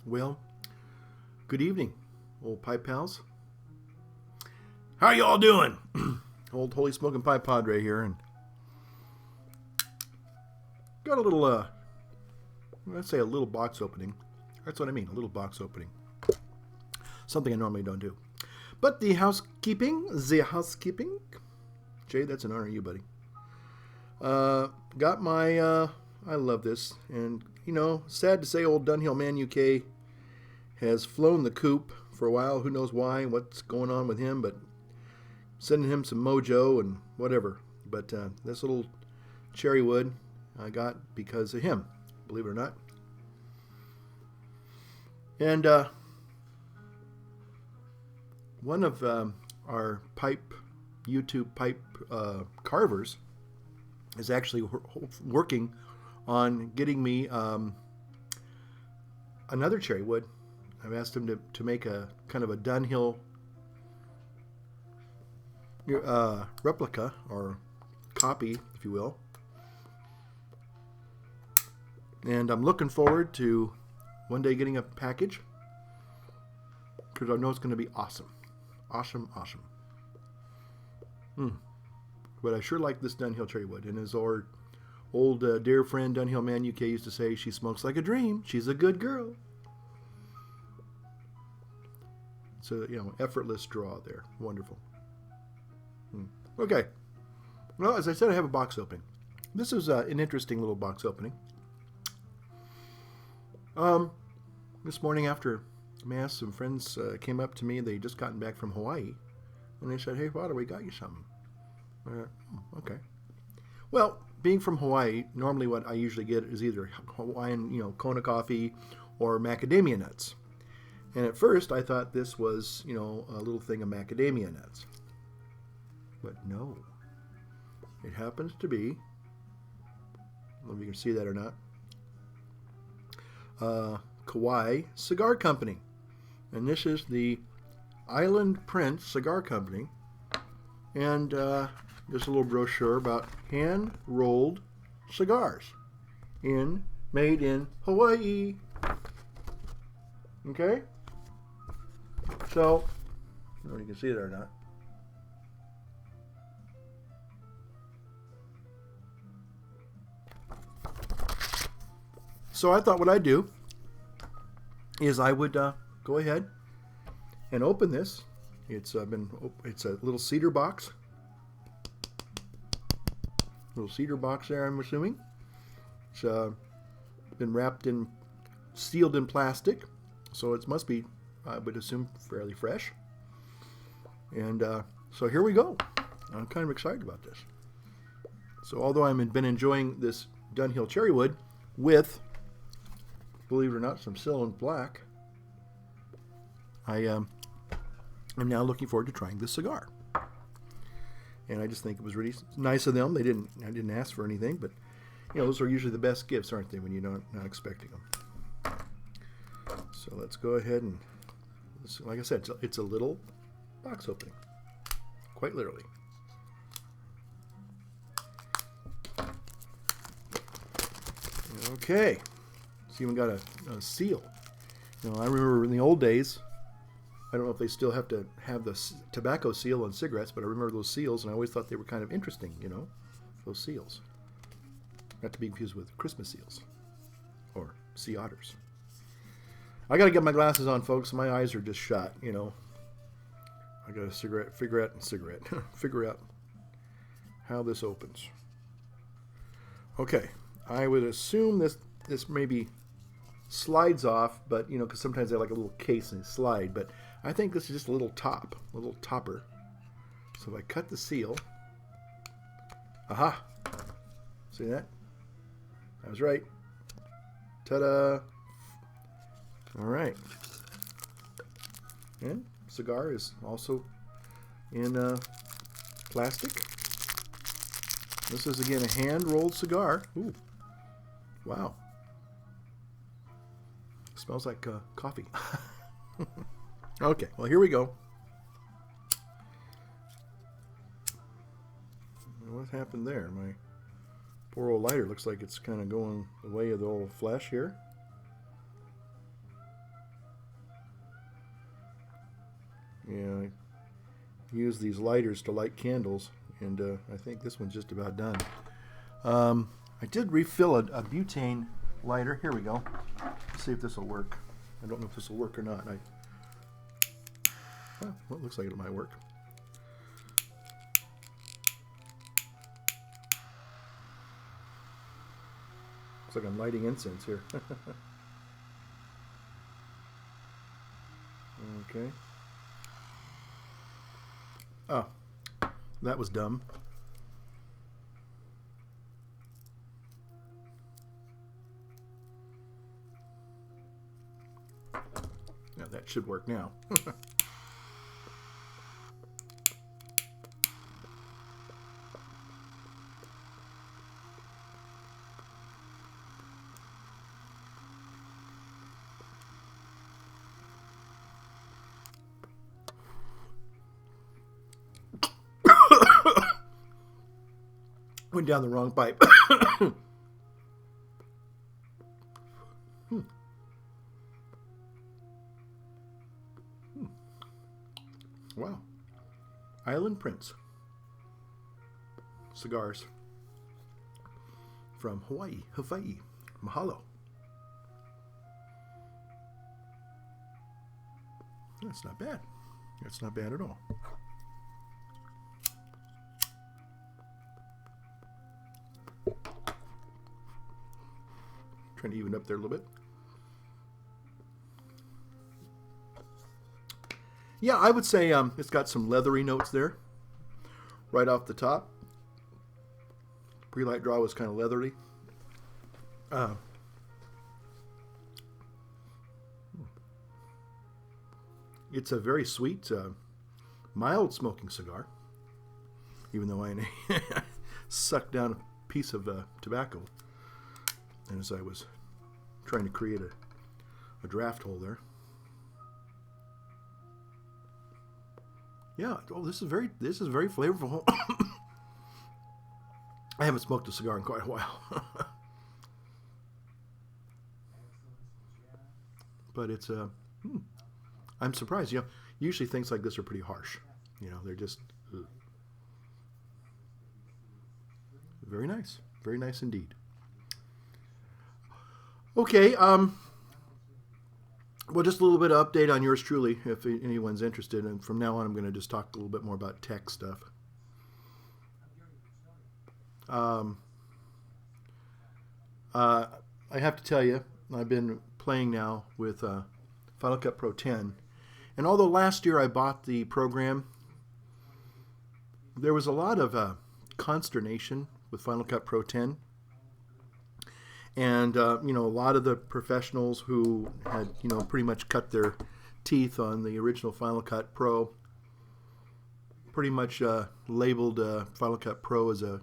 Well, good evening, old pipe pals. How you all doing? Old Holy Smoking Pipe Padre here, and got a little, let's say a little box opening. That's what I mean, a little box opening. Something I normally don't do. But the housekeeping. Jay, that's an honor to you, buddy. Got my, I love this, and, you know, sad to say old Dunhill Man UK has flown the coop for a while. Who knows why, what's going on with him, but sending him some mojo and whatever. But this little cherry wood I got because of him, believe it or not. And one of our YouTube pipe carvers is actually working on getting me another cherry wood. I've asked him to make a kind of a Dunhill replica or copy, if you will. And I'm looking forward to one day getting a package because I know it's going to be awesome. Awesome. But I sure like this Dunhill cherry wood. And as our old dear friend Dunhill Man UK used to say, she smokes like a dream. She's a good girl. It's a, you know, effortless draw there. Wonderful. Okay. Well, as I said, I have a box opening. This is an interesting little box opening. This morning after Mass, some friends came up to me. They just gotten back from Hawaii. And they said, hey, Father, we got you something. Okay. Well, being from Hawaii, normally what I usually get is either Hawaiian, you know, Kona coffee or macadamia nuts. And at first, I thought this was, you know, a little thing of macadamia nuts. But no. It happens to be, I don't know if you can see that or not, Kauai Cigar Company. And this is the Island Prince Cigar Company. And just a little brochure about hand-rolled cigars made in Hawaii. Okay? So, I don't know if you can see it or not. So I thought what I'd do is I would go ahead and open this. It's a little cedar box. Little cedar box there, I'm assuming. It's been wrapped in, sealed in plastic, so it must be, I would assume, fairly fresh. And so here we go. I'm kind of excited about this. So although I've been enjoying this Dunhill Cherrywood with, believe it or not, some Ceylon Black, I am now looking forward to trying this cigar. And I just think it was really nice of them. I didn't ask for anything, but you know, those are usually the best gifts, aren't they, when you're not expecting them. So let's go ahead and, like I said, it's a little box opening, quite literally. Okay, it's even got a seal. You know, I remember in the old days, I don't know if they still have to have the tobacco seal on cigarettes, but I remember those seals, and I always thought they were kind of interesting, you know, those seals. Not to be confused with Christmas seals or sea otters. I got to get my glasses on, folks. My eyes are just shot, you know. I got to figure out how this opens. Okay, I would assume this maybe slides off, but you know, because sometimes they like a little case and slide, but I think this is just a little topper. So if I cut the seal, aha, see that? I was right. Ta-da! All right, and cigar is also in plastic. This is again a hand-rolled cigar. Ooh, wow! Smells like coffee. Okay, well, here we go. What happened there? My poor old lighter looks like it's kind of going the way of the old flash here. Yeah, I use these lighters to light candles, and I think this one's just about done. I did refill a butane lighter. Here we go. Let's see if this will work. I don't know if this will work or not. Well, it looks like it might work. Looks like I'm lighting incense here. Okay. Oh, that was dumb. Now that should work now. Went down the wrong pipe. Wow. Island Prince cigars from Hawaii. Mahalo. That's not bad. That's not bad at all. Trying to even up there a little bit. Yeah, I would say it's got some leathery notes there, right off the top. Pre-light draw was kind of leathery. It's a very sweet, mild smoking cigar, even though I sucked down a piece of tobacco, and as I was trying to create a draft hole there. Yeah. Oh, this is very flavorful. I haven't smoked a cigar in quite a while, but it's I'm surprised. You know, usually things like this are pretty harsh. You know, they're just very nice indeed. Okay. Well, just a little bit of update on yours truly, if anyone's interested. And from now on, I'm going to just talk a little bit more about tech stuff. I have to tell you, I've been playing now with Final Cut Pro 10. And although last year I bought the program, there was a lot of consternation with Final Cut Pro 10. And, you know, a lot of the professionals who had, you know, pretty much cut their teeth on the original Final Cut Pro pretty much labeled Final Cut Pro as a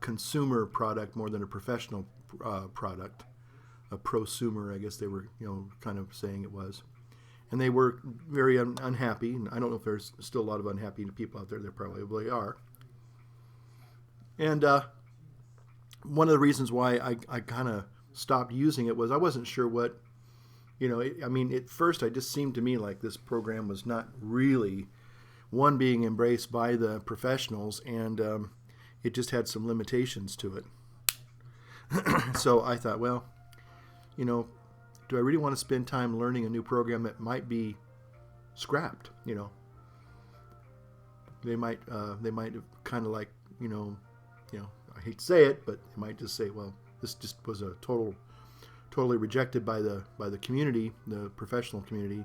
consumer product more than a professional product. A prosumer, I guess they were, you know, kind of saying it was. And they were very unhappy. And I don't know if there's still a lot of unhappy people out there. There probably are. And one of the reasons why I kind of stopped using it was I wasn't sure what, you know, I mean, at first it just seemed to me like this program was not really, one, being embraced by the professionals, and it just had some limitations to it. So I thought, well, you know, do I really want to spend time learning a new program that might be scrapped? You know, they might have kind of like, you know, I hate to say it, but they might just say, well, this just was a totally rejected by the community, the professional community,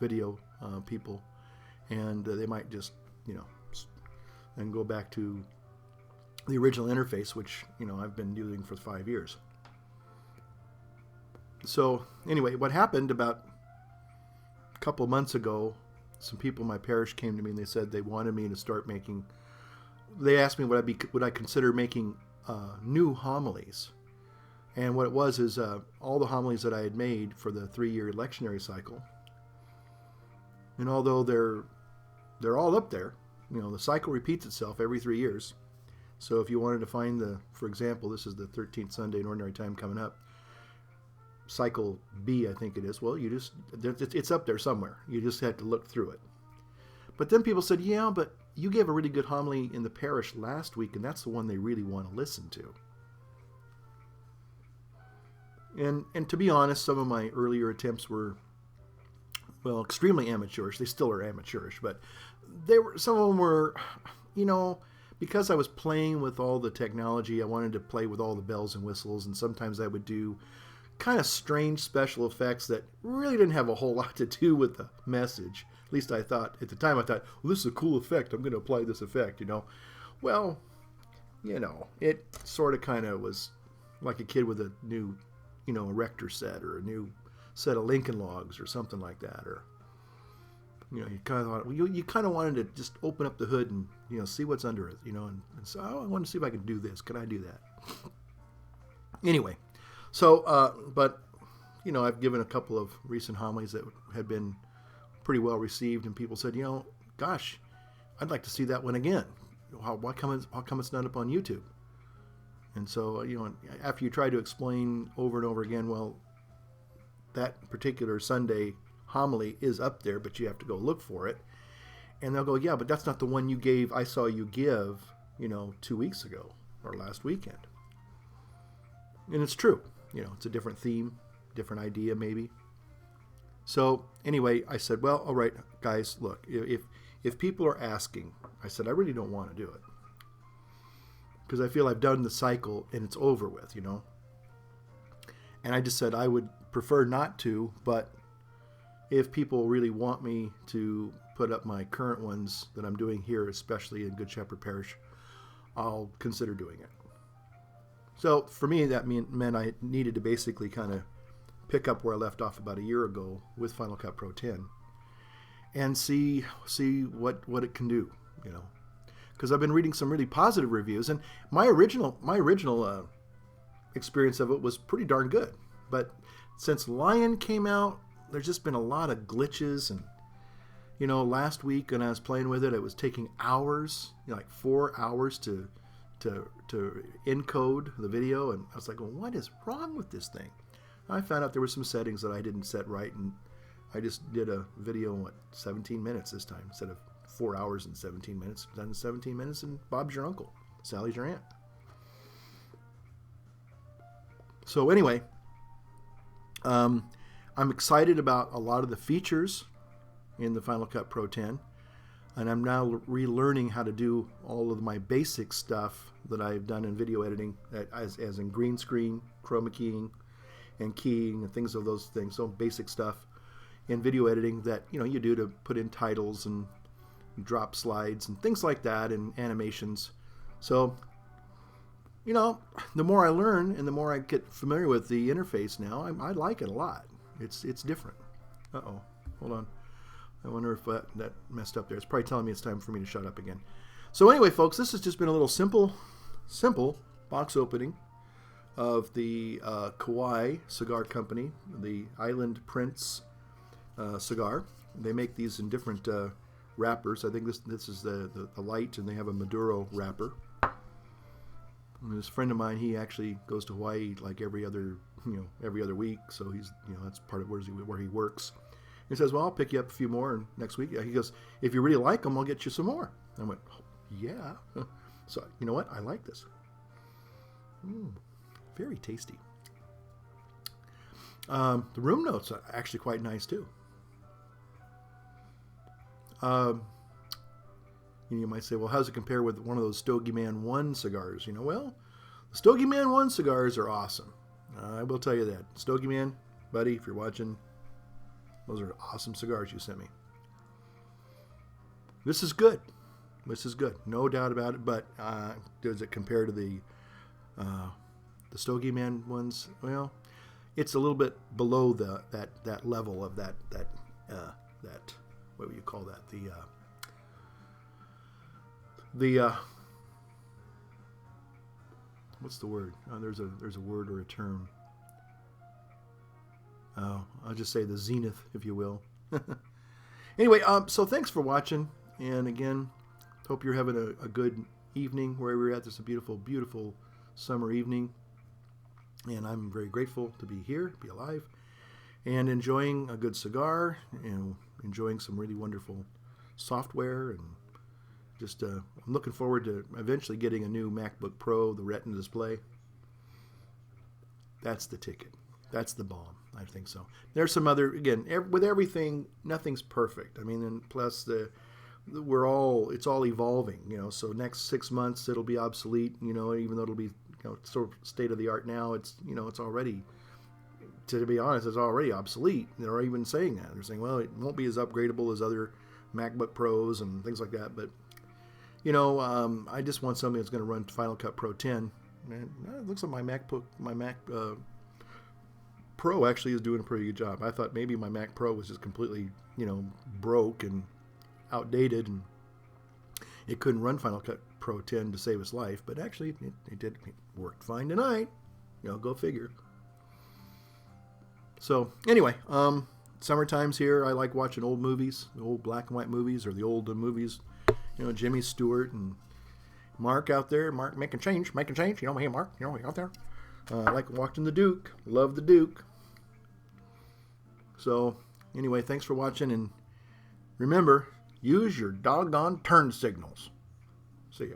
video people, and they might just, you know, and go back to the original interface, which, you know, I've been using for 5 years. So anyway, what happened about a couple months ago, some people in my parish came to me and they said they wanted me to start making. They asked me would I consider making new homilies, and what it was is all the homilies that I had made for the 3-year lectionary cycle. And although they're all up there, you know, the cycle repeats itself every 3 years. So if you wanted to find for example, this is the 13th Sunday in Ordinary Time coming up. cycle B, I think it is. Well, it's up there somewhere. You just had to look through it. But then people said, yeah, but you gave a really good homily in the parish last week, and that's the one they really want to listen to. And to be honest, some of my earlier attempts were, well, extremely amateurish. They still are amateurish, but some of them were, because I was playing with all the technology, I wanted to play with all the bells and whistles, and sometimes I would do kind of strange special effects that really didn't have a whole lot to do with the message. At least I thought, at the time I thought, well, this is a cool effect, I'm going to apply this effect, Well, it sort of kind of was like a kid with a new, erector set or a new set of Lincoln Logs or something like that. Or, you kind of thought, you kind of wanted to just open up the hood and, see what's under it, and so I want to see if I can do this. Can I do that? Anyway, so, but, I've given a couple of recent homilies that had been pretty well received, and people said, gosh, I'd like to see that one again. How come it's not up on YouTube? And so, after you try to explain over and over again, well, that particular Sunday homily is up there, but you have to go look for it. And they'll go, yeah, but that's not the one I saw you give, 2 weeks ago or last weekend. And it's true. It's a different theme, different idea maybe. So anyway, I said, well, all right, guys, look, if people are asking, I said, I really don't want to do it. Because I feel I've done the cycle and it's over with, And I just said I would prefer not to, but if people really want me to put up my current ones that I'm doing here, especially in Good Shepherd Parish, I'll consider doing it. So for me, that meant I needed to basically kind of pick up where I left off about a year ago with Final Cut Pro 10 and see what it can do, Because I've been reading some really positive reviews, and my original experience of it was pretty darn good. But since Lion came out, there's just been a lot of glitches, and last week when I was playing with it, it was taking hours, like 4 hours to encode the video, and I was like, well, what is wrong with this thing? I found out there were some settings that I didn't set right, and I just did a video in 17 minutes this time instead of 4 hours and 17 minutes. Done in 17 minutes, and Bob's your uncle, Sally's your aunt. So anyway, I'm excited about a lot of the features in the Final Cut Pro 10, and I'm now relearning how to do all of my basic stuff that I've done in video editing, as in green screen, chroma keying, and keying, and things of those things. So basic stuff in video editing that you do to put in titles and drop slides and things like that, and animations. So the more I learn and the more I get familiar with the interface now, I like it a lot. It's different. Uh-oh, hold on. I wonder if that messed up there. It's probably telling me it's time for me to shut up again. So anyway, folks, this has just been a little simple box opening of the Kauai Cigar Company, the Island Prince cigar. They make these in different wrappers. I think this is the light, and they have a Maduro wrapper. And this friend of mine, he actually goes to Hawaii like every other week, so he's that's part of where he works. He says, well, I'll pick you up a few more next week. He goes, if you really like them, I'll get you some more. I went, oh, yeah. So you know what? I like this. Very tasty. The room notes are actually quite nice too. You might say, well, how does it compare with one of those Stogie Man 1 cigars? Well, the Stogie Man 1 cigars are awesome. I will tell you that. Stogie Man, buddy, if you're watching, those are awesome cigars you sent me. This is good. No doubt about it. But does it compare to the Stogie Man ones? Well, it's a little bit below that level of that what would you call that? The what's the word? There's a word or a term. I'll just say the zenith, if you will. Anyway, so thanks for watching, and again, hope you're having a good evening wherever you're at. This is a beautiful, beautiful summer evening. And I'm very grateful to be here, be alive, and enjoying a good cigar, and enjoying some really wonderful software, and just I'm looking forward to eventually getting a new MacBook Pro, the Retina display. That's the ticket. That's the bomb. I think so. There's some other, again, with everything, nothing's perfect. I mean, and plus it's all evolving, so next 6 months it'll be obsolete, even though it'll be, sort of state of the art now, it's already, to be honest, it's already obsolete. They're even saying that. They're saying, well, it won't be as upgradable as other MacBook Pros and things like that. But, I just want something that's going to run Final Cut Pro 10. And it looks like my Mac Pro actually is doing a pretty good job. I thought maybe my Mac Pro was just completely, broke and outdated, and it couldn't run Final Cut Pro 10 to save its life. But actually, it did. It worked fine tonight. Go figure. So anyway, summertime's here. I like watching old movies, the old black and white movies, or the old movies. Jimmy Stewart and Mark out there. Mark making change. Hey, Mark, out there. I like watching the Duke. Love the Duke. So anyway, thanks for watching, and remember, use your doggone turn signals. See ya.